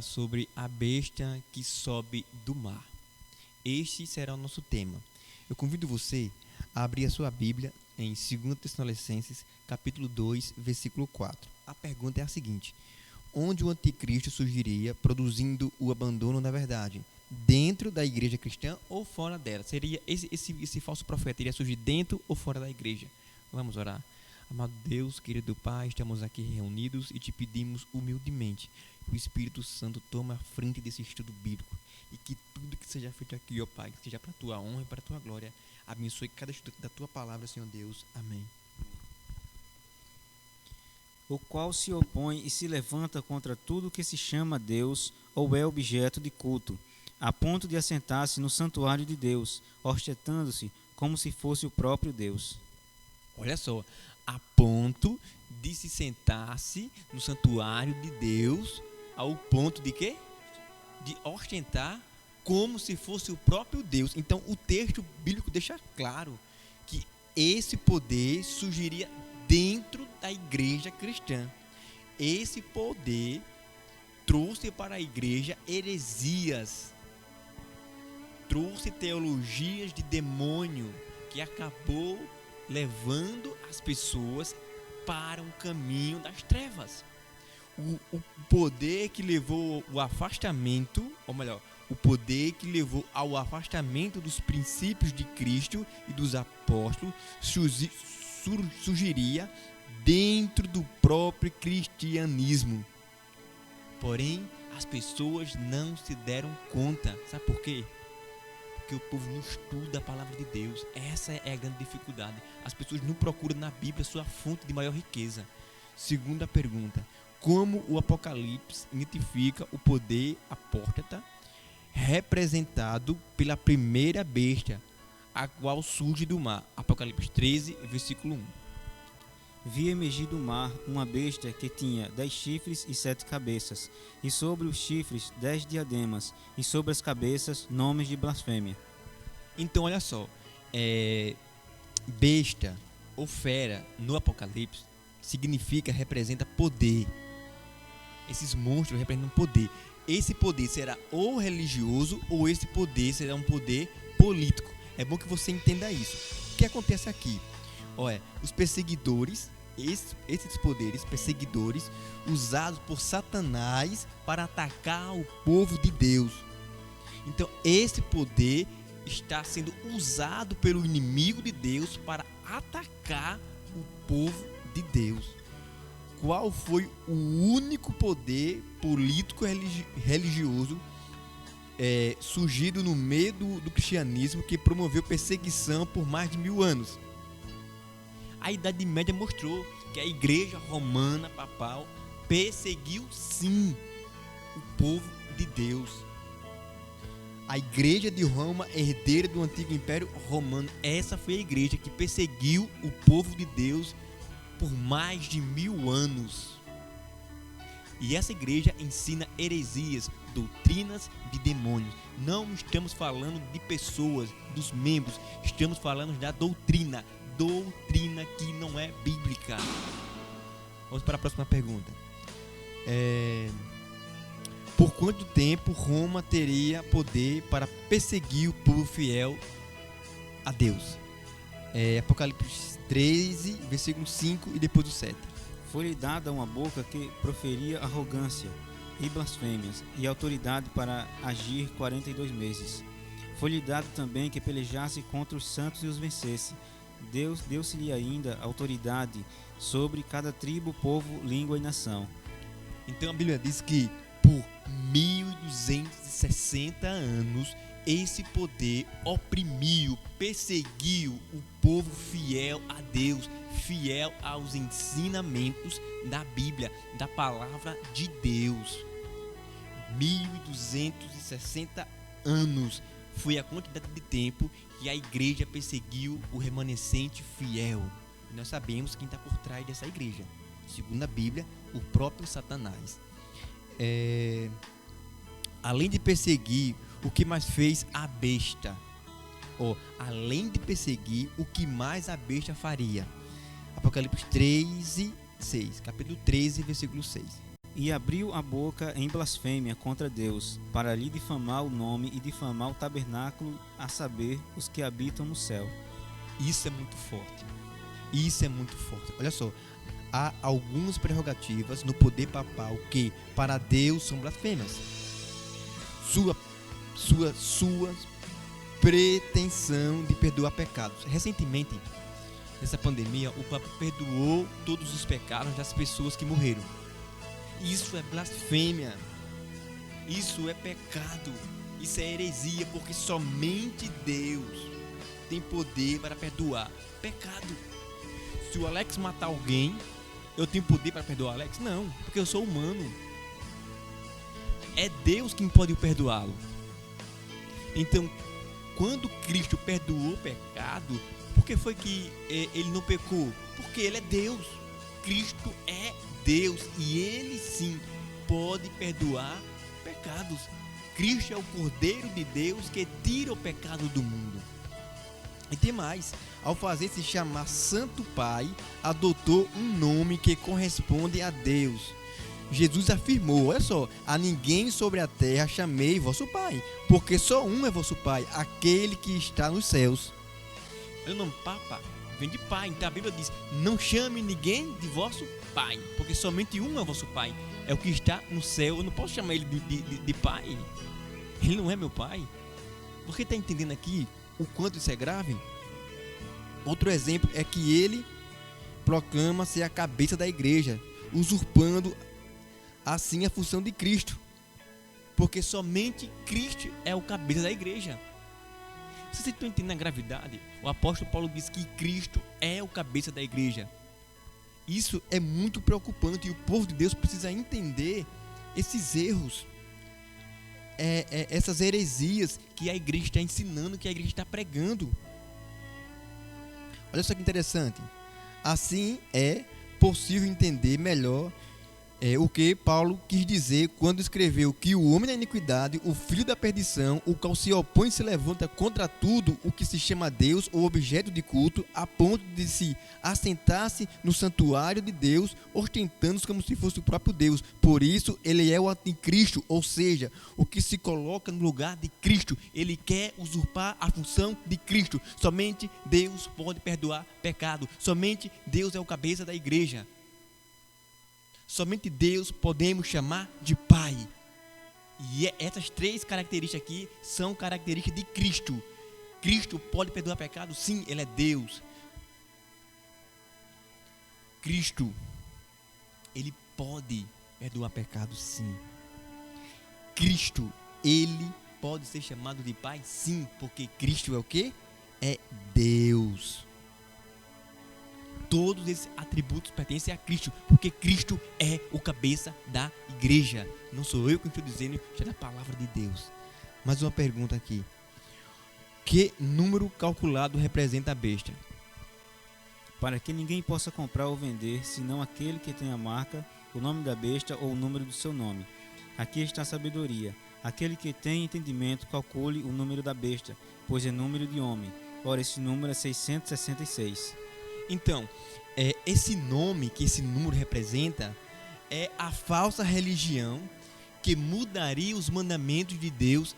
falar sobre a besta que sobe do mar. Este será o nosso tema. Eu convido você a abrir a sua Bíblia em 2 Tessalonicenses, capítulo 2, versículo 4. A pergunta é a seguinte: onde o anticristo surgiria produzindo o abandono da verdade? Dentro da igreja cristã ou fora dela? Seria esse falso profeta iria surgir dentro ou fora da igreja? Vamos orar. Amado Deus, querido Pai, estamos aqui reunidos e te pedimos humildemente que o Espírito Santo tome a frente desse estudo bíblico e que tudo que seja feito aqui, ó Pai, que seja para a tua honra e para a tua glória. Abençoe cada estudo da tua palavra, Senhor Deus. Amém. O qual se opõe e se levanta contra tudo que se chama Deus ou é objeto de culto, a ponto de assentar-se no santuário de Deus, ostentando-se como se fosse o próprio Deus. Olha só, a ponto de se sentar-se no santuário de Deus, ao ponto de quê? De ostentar como se fosse o próprio Deus. Então, o texto bíblico deixa claro que esse poder surgiria dentro da igreja cristã. Esse poder trouxe para a igreja heresias, trouxe teologias de demônio, que acabou levando as pessoas para um caminho das trevas. O poder que levou o afastamento, ou melhor, o poder que levou ao afastamento dos princípios de Cristo e dos apóstolos surgiria dentro do próprio cristianismo. Porém, as pessoas não se deram conta. Sabe por quê? Porque o povo não estuda a palavra de Deus. Essa é a grande dificuldade. As pessoas não procuram na Bíblia sua fonte de maior riqueza. Segunda pergunta: como o Apocalipse identifica o poder apóstata representado pela primeira besta, a qual surge do mar? Apocalipse 13, versículo 1. Vi emergir do mar uma besta que tinha 10 chifres e 7 cabeças, e sobre os chifres 10 diademas, e sobre as cabeças nomes de blasfêmia. Então, olha só, besta ou fera no Apocalipse representa poder. Esses monstros representam poder. Esse poder será ou religioso ou esse poder será um poder político. É bom que você entenda isso. O que acontece aqui? Olha, os perseguidores, esses poderes perseguidores usados por Satanás para atacar o povo de Deus. Então, esse poder está sendo usado pelo inimigo de Deus para atacar o povo de Deus. Qual foi o único poder político religioso surgido no meio do cristianismo que promoveu perseguição por mais de 1000 anos? A Idade Média mostrou que a Igreja Romana Papal perseguiu sim o povo de Deus. A Igreja de Roma, herdeira do antigo Império Romano, essa foi a igreja que perseguiu o povo de Deus por mais de 1000 anos. E essa igreja ensina heresias, doutrinas de demônios. Não estamos falando de pessoas, dos membros, estamos falando da doutrina que não é bíblica. Vamos para a próxima pergunta. Por quanto tempo Roma teria poder para perseguir o povo fiel a Deus? Apocalipse 13, versículo 5 e depois o 7. Foi-lhe dada uma boca que proferia arrogância e blasfêmias, e autoridade para agir 42 meses. Foi-lhe dado também que pelejasse contra os santos e os vencesse. Deus deu-se-lhe ainda autoridade sobre cada tribo, povo, língua e nação. Então a Bíblia diz que por 1260 anos esse poder oprimiu, perseguiu o povo fiel a Deus, fiel aos ensinamentos da Bíblia, da palavra de Deus. 1260 anos foi a quantidade de tempo que a igreja perseguiu o remanescente fiel. E nós sabemos quem está por trás dessa igreja. Segundo a Bíblia, o próprio Satanás. Além de perseguir, o que mais fez a besta? Além de perseguir, o que mais a besta faria? Apocalipse 13, 6. Capítulo 13, versículo 6. E abriu a boca em blasfêmia contra Deus, para lhe difamar o nome e difamar o tabernáculo, a saber, os que habitam no céu. Isso é muito forte. Isso é muito forte. Olha só, há algumas prerrogativas no poder papal que, para Deus, são blasfemas. Sua pretensão de perdoar pecados. Recentemente, nessa pandemia, o Papa perdoou todos os pecados das pessoas que morreram. Isso é blasfêmia. Isso é pecado. Isso é heresia, porque somente Deus tem poder para perdoar pecado. Se o Alex matar alguém, eu tenho poder para perdoar o Alex? Não, porque eu sou humano. É Deus quem pode perdoá-lo. Então, quando Cristo perdoou o pecado, por que foi que ele não pecou? Porque ele é Deus. Cristo é Deus e ele sim pode perdoar pecados. Cristo é o Cordeiro de Deus que tira o pecado do mundo. E tem mais, ao fazer-se chamar Santo Pai, adotou um nome que corresponde a Deus. Jesus afirmou, olha só, a ninguém sobre a terra chamei vosso Pai, porque só um é vosso Pai, aquele que está nos céus. O nome Papa vem de Pai, então a Bíblia diz, não chame ninguém de vosso Pai, porque somente um é vosso Pai, é o que está no céu. Eu não posso chamar ele de Pai, ele não é meu Pai. Você está entendendo aqui o quanto isso é grave? Outro exemplo é que ele proclama ser a cabeça da igreja, usurpando assim a função de Cristo, porque somente Cristo é o cabeça da igreja. Vocês estão entendendo a gravidade? O apóstolo Paulo diz que Cristo é o cabeça da igreja. Isso é muito preocupante e o povo de Deus precisa entender esses erros, essas heresias que a igreja está ensinando, que a igreja está pregando. Olha só que interessante. Assim é possível entender melhor o que Paulo quis dizer quando escreveu que o homem da iniquidade, o filho da perdição, o qual se opõe e se levanta contra tudo o que se chama Deus ou objeto de culto, a ponto de se assentar-se no santuário de Deus, ostentando-se como se fosse o próprio Deus. Por isso, ele é o anticristo, ou seja, o que se coloca no lugar de Cristo. Ele quer usurpar a função de Cristo. Somente Deus pode perdoar pecado. Somente Deus é o cabeça da igreja. Somente Deus podemos chamar de Pai. E essas três características aqui são características de Cristo. Cristo pode perdoar pecado? Sim, ele é Deus. Cristo, ele pode perdoar pecado? Sim. Cristo, ele pode ser chamado de Pai? Sim, porque Cristo é o quê? É Deus. Todos esses atributos pertencem a Cristo, porque Cristo é o cabeça da igreja. Não sou eu que estou dizendo, isso é da palavra de Deus. Mais uma pergunta aqui. Que número calculado representa a besta? Para que ninguém possa comprar ou vender, senão aquele que tem a marca, o nome da besta ou o número do seu nome. Aqui está a sabedoria. Aquele que tem entendimento, calcule o número da besta, pois é número de homem. Ora, esse número é 666. Então, esse nome que esse número representa é a falsa religião que mudaria os mandamentos de Deus.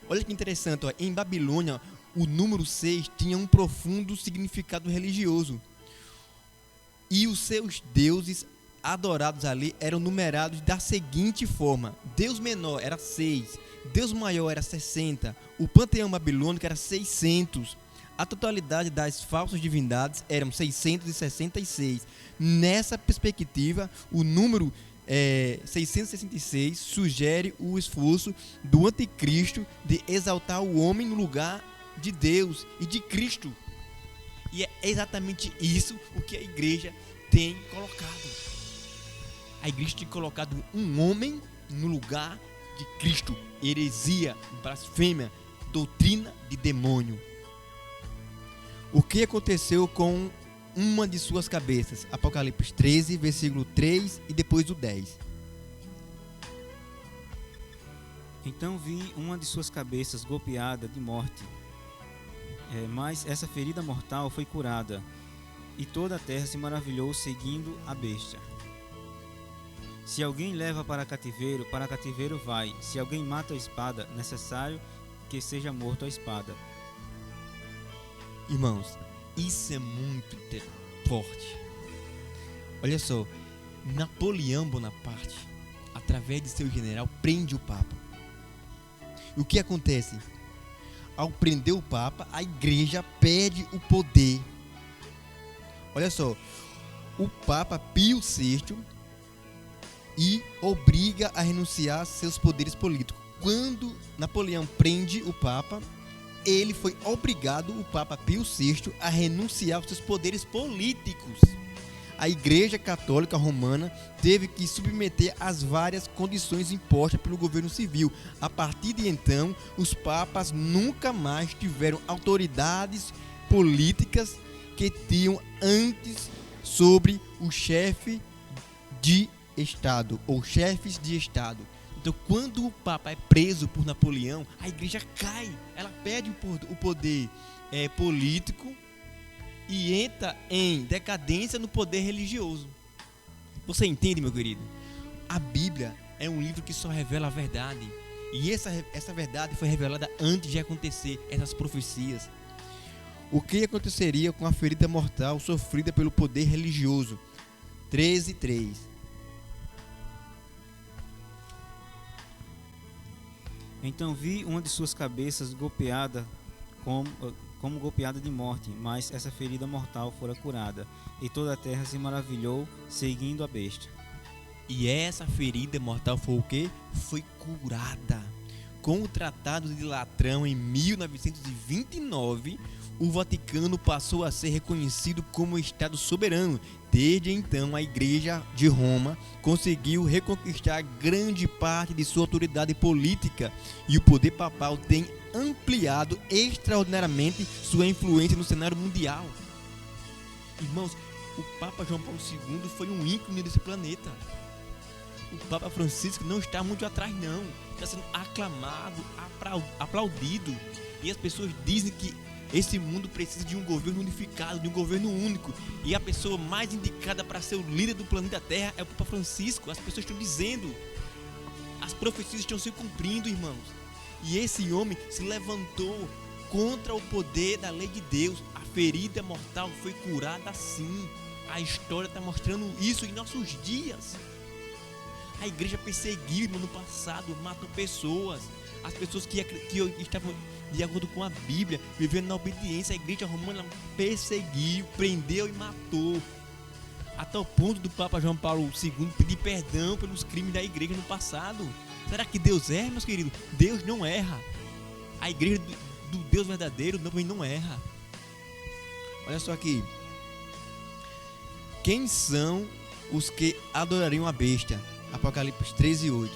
Olha que interessante, ó, em Babilônia, o número 6 tinha um profundo significado religioso. E os seus deuses adorados ali eram numerados da seguinte forma: Deus menor era 6, Deus maior era 60, o panteão babilônico era 600. A totalidade das falsas divindades eram 666. Nessa perspectiva, o número 666 sugere o esforço do anticristo de exaltar o homem no lugar de Deus e de Cristo. E é exatamente isso o que a igreja tem colocado. A igreja tem colocado um homem no lugar de Cristo. Heresia, blasfêmia, doutrina de demônio. O que aconteceu com uma de suas cabeças? Apocalipse 13, versículo 3 e depois o 10. Então vi uma de suas cabeças golpeada de morte, mas essa ferida mortal foi curada, e toda a terra se maravilhou seguindo a besta. Se alguém leva para cativeiro vai. Se alguém mata a espada, necessário que seja morto a espada. Irmãos, isso é muito forte. Olha só, Napoleão Bonaparte, através de seu general, prende o Papa. E o que acontece? Ao prender o Papa, a igreja perde o poder. Olha só, o Papa Pio VI e obriga a renunciar a seus poderes políticos. Quando Napoleão prende o Papa, ele foi obrigado, o Papa Pio VI, a renunciar aos seus poderes políticos. A Igreja Católica Romana teve que submeter às várias condições impostas pelo governo civil. A partir de então, os papas nunca mais tiveram autoridades políticas que tinham antes sobre o chefe de Estado ou chefes de Estado. Então, quando o Papa é preso por Napoleão, a igreja cai, ela perde o poder político e entra em decadência no poder religioso. Você entende, meu querido? A Bíblia é um livro que só revela a verdade. E essa verdade foi revelada antes de acontecer essas profecias. O que aconteceria com a ferida mortal sofrida pelo poder religioso? 13:3. Então vi uma de suas cabeças golpeada como golpeada de morte, mas essa ferida mortal fora curada, e toda a terra se maravilhou, seguindo a besta. E essa ferida mortal foi o quê? Foi curada. Com o Tratado de Latrão em 1929, o Vaticano passou a ser reconhecido como Estado soberano. Desde então, a Igreja de Roma conseguiu reconquistar grande parte de sua autoridade política e o poder papal tem ampliado extraordinariamente sua influência no cenário mundial. Irmãos, o Papa João Paulo II foi um ícone desse planeta. O Papa Francisco não está muito atrás, não. Está sendo aclamado, aplaudido. E as pessoas dizem que esse mundo precisa de um governo unificado, de um governo único. E a pessoa mais indicada para ser o líder do planeta Terra é o Papa Francisco. As pessoas estão dizendo. As profecias estão se cumprindo, irmãos. E esse homem se levantou contra o poder da lei de Deus. A ferida mortal foi curada sim. A história está mostrando isso em nossos dias. A igreja perseguiu, irmão, no passado, matou pessoas. As pessoas que estavam de acordo com a Bíblia, vivendo na obediência, a igreja romana perseguiu, prendeu e matou. A tal ponto do Papa João Paulo II pedir perdão pelos crimes da igreja no passado. Será que Deus erra, meus queridos? Deus não erra. A igreja do Deus verdadeiro também não erra. Olha só aqui. Quem são os que adorariam a besta? Apocalipse 13:8.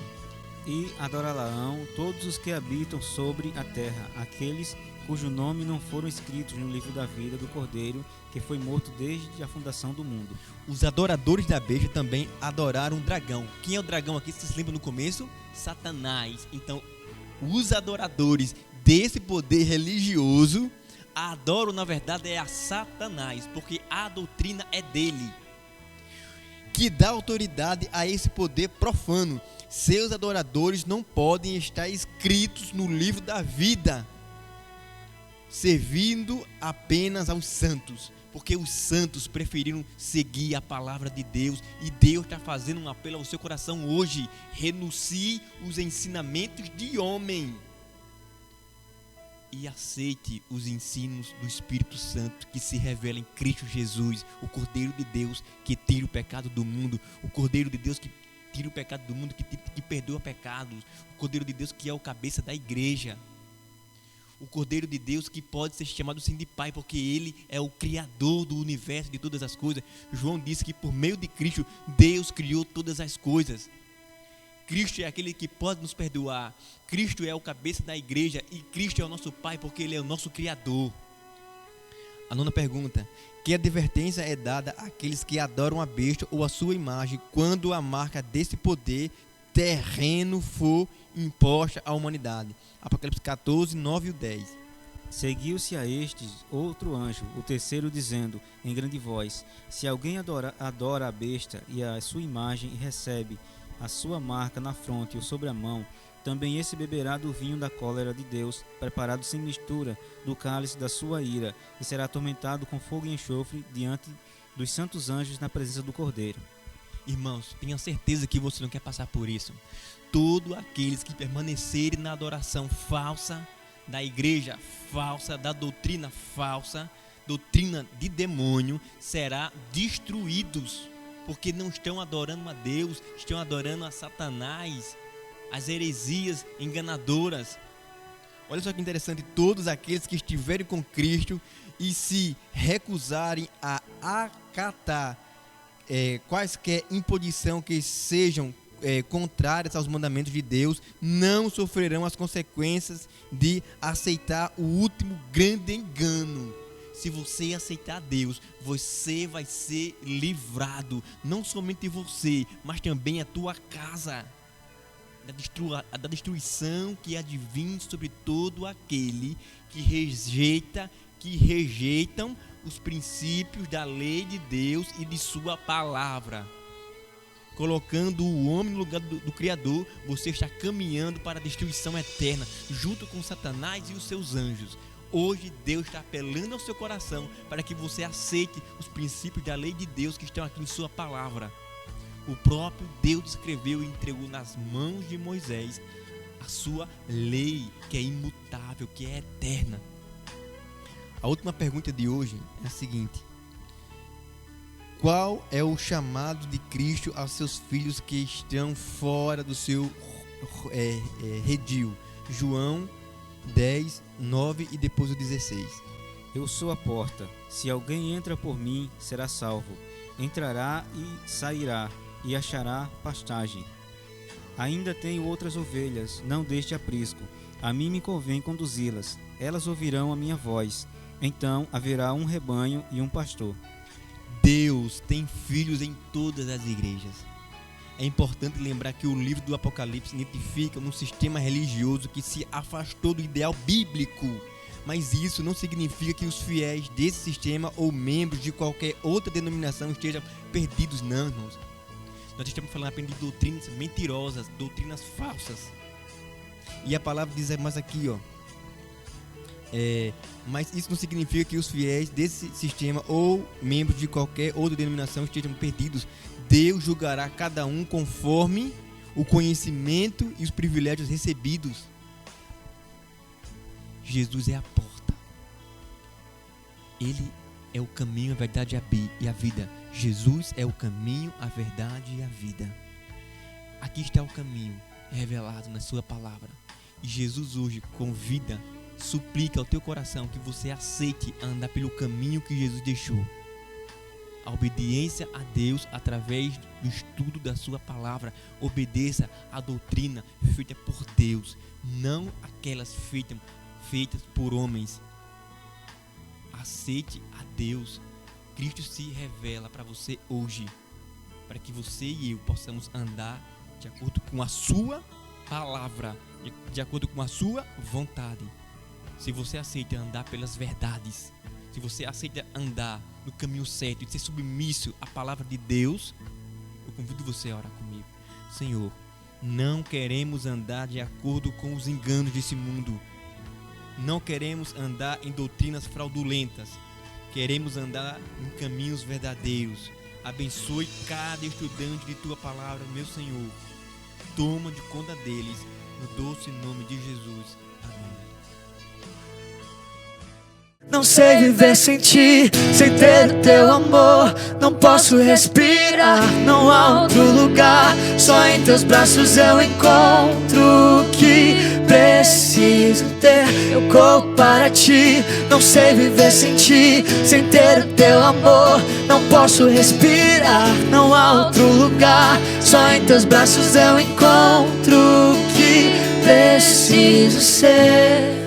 E adorá-la-ão todos os que habitam sobre a terra, aqueles cujo nome não foram escritos no livro da vida do Cordeiro, que foi morto desde a fundação do mundo. Os adoradores da besta também adoraram o dragão. Quem é o dragão aqui? Você se lembra no começo? Satanás. Então, os adoradores desse poder religioso adoram, na verdade, a Satanás, porque a doutrina é dele, que dá autoridade a esse poder profano. Seus adoradores não podem estar escritos no livro da vida, servindo apenas aos santos, porque os santos preferiram seguir a palavra de Deus. E Deus está fazendo um apelo ao seu coração hoje: renuncie os ensinamentos de homem e aceite os ensinos do Espírito Santo, que se revela em Cristo Jesus, o Cordeiro de Deus que tira o pecado do mundo, o Cordeiro de Deus que tira o pecado do mundo, que perdoa pecados, o Cordeiro de Deus que é o cabeça da igreja, o Cordeiro de Deus que pode ser chamado sim de Pai, porque Ele é o Criador do universo, de todas as coisas. João disse que por meio de Cristo, Deus criou todas as coisas. Cristo é aquele que pode nos perdoar. Cristo é o cabeça da igreja e Cristo é o nosso Pai, porque Ele é o nosso Criador. A nona pergunta: que advertência é dada àqueles que adoram a besta ou a sua imagem quando a marca desse poder terreno for imposta à humanidade? Apocalipse 14, 9 e 10. Seguiu-se a estes outro anjo, o terceiro, dizendo em grande voz: se alguém adora a besta e a sua imagem e recebe a sua marca na fronte ou sobre a mão, também esse beberá do vinho da cólera de Deus, preparado sem mistura, do cálice da sua ira, e será atormentado com fogo e enxofre diante dos santos anjos na presença do Cordeiro. Irmãos, tenha certeza que você não quer passar por isso. Todos aqueles que permanecerem na adoração falsa, da igreja falsa, da doutrina falsa, doutrina de demônio, será destruídos, porque não estão adorando a Deus, estão adorando a Satanás, as heresias enganadoras. Olha só que interessante, todos aqueles que estiverem com Cristo e se recusarem a acatar quaisquer imposição que sejam contrárias aos mandamentos de Deus, não sofrerão as consequências de aceitar o último grande engano. Se você aceitar Deus, você vai ser livrado, não somente você, mas também a tua casa, da destruição que advém sobre todo aquele que rejeitam os princípios da lei de Deus e de sua palavra. Colocando o homem no lugar do Criador, você está caminhando para a destruição eterna, junto com Satanás e os seus anjos. Hoje Deus está apelando ao seu coração para que você aceite os princípios da lei de Deus que estão aqui em sua palavra. O próprio Deus escreveu e entregou nas mãos de Moisés a sua lei, que é imutável, que é eterna. A última pergunta de hoje é a seguinte: qual é o chamado de Cristo aos seus filhos que estão fora do seu redil? João 10, 9 e depois o 16. Eu sou a porta. Se alguém entra por mim, será salvo. Entrará e sairá, e achará pastagem. Ainda tenho outras ovelhas, não deste aprisco. A mim me convém conduzi-las. Elas ouvirão a minha voz. Então haverá um rebanho e um pastor. Deus tem filhos em todas as igrejas. É importante lembrar que o livro do Apocalipse identifica um sistema religioso que se afastou do ideal bíblico. Mas isso não significa que os fiéis desse sistema ou membros de qualquer outra denominação estejam perdidos, não, irmãos. Nós estamos falando apenas de doutrinas mentirosas, doutrinas falsas. E a palavra diz mais aqui, mas isso não significa que os fiéis desse sistema ou membros de qualquer outra denominação estejam perdidos. Deus julgará cada um conforme o conhecimento e os privilégios recebidos. Jesus é a porta. Ele é o caminho, a verdade e a vida. Jesus é o caminho, a verdade e a vida. Aqui está o caminho revelado na sua palavra. E Jesus hoje convida, suplica ao teu coração que você aceite andar pelo caminho que Jesus deixou. A obediência a Deus através do estudo da sua palavra. Obedeça à doutrina feita por Deus, não aquelas feitas por homens. Aceite a Deus. Cristo se revela para você hoje, para que você e eu possamos andar de acordo com a sua palavra, de acordo com a sua vontade. Se você aceita andar pelas verdades, se você aceita andar no caminho certo e ser submisso à palavra de Deus, eu convido você a orar comigo. Senhor, não queremos andar de acordo com os enganos desse mundo. Não queremos andar em doutrinas fraudulentas. Queremos andar em caminhos verdadeiros. Abençoe cada estudante de Tua palavra, meu Senhor. Toma de conta deles, no doce nome de Jesus. Amém. Não sei viver sem ti, sem ter o teu amor. Não posso respirar, não há outro lugar. Só em teus braços eu encontro o que preciso ter. Eu corro para ti, não sei viver sem ti, sem ter o teu amor. Não posso respirar, não há outro lugar. Só em teus braços eu encontro o que preciso ser.